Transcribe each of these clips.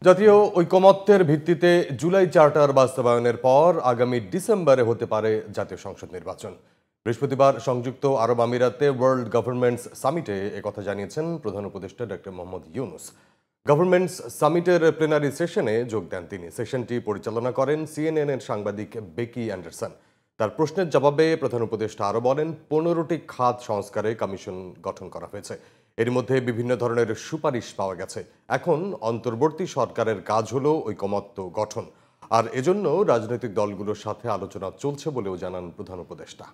জাতীয় ঐকমত্যের ভিত্তিতে জুলাই চার্টার বাস্তবায়নের পর আগামী ডিসেম্বরে হতে পারে জাতীয় সংসদ নির্বাচন। বৃহস্পতিবার সংযুক্ত আরব আমিরাতে ওয়ার্ল্ড গভর্নমেন্টস সামিটে একথা জানিয়েছেন প্রধান উপদেষ্টা ডক্টর মোহাম্মদ ইউনুস। গভর্নমেন্টস সামিটের প্লেনারি সেশনে যোগ দেন তিনি। সেশনটি পরিচালনা করেন সিএনএন-এর সাংবাদিক বেকি অ্যান্ডারসন। তার প্রশ্নের জবাবে প্রধান উপদেষ্টা আরও বলেন, 15টি খাত সংস্কারে কমিশন গঠন করা হয়েছে। এর মধ্যে বিভিন্ন ধরনের সুপারিশ পাওয়া গেছে। এখন অন্তর্বর্তী সরকারের কাজ হলো ঐকমত্য গঠন, আর এজন্য রাজনৈতিক দলগুলোর সাথে আলোচনা চলছে বলেও জানান প্রধান উপদেষ্টা।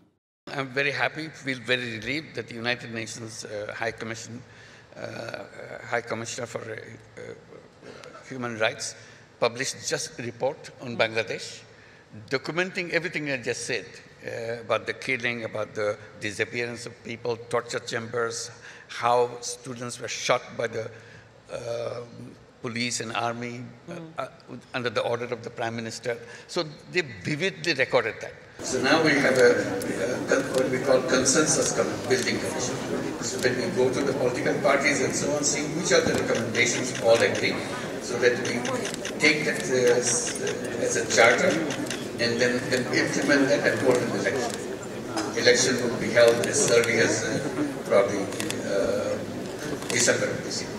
I'm very happy, feel very relieved that the United Nations High Commissioner for Human Rights published just a report on Bangladesh, documenting everything I just said about the killing, about the disappearance of people, torture chambers, how students were shot by the police and army under the order of the Prime Minister. So they vividly recorded that. So now we have what we call consensus building commission. So when we go to the political parties and so on, see which are the recommendations all agree, so that we take that as a charter and then implement that and go to the election. Election will be held as early as probably December of this year.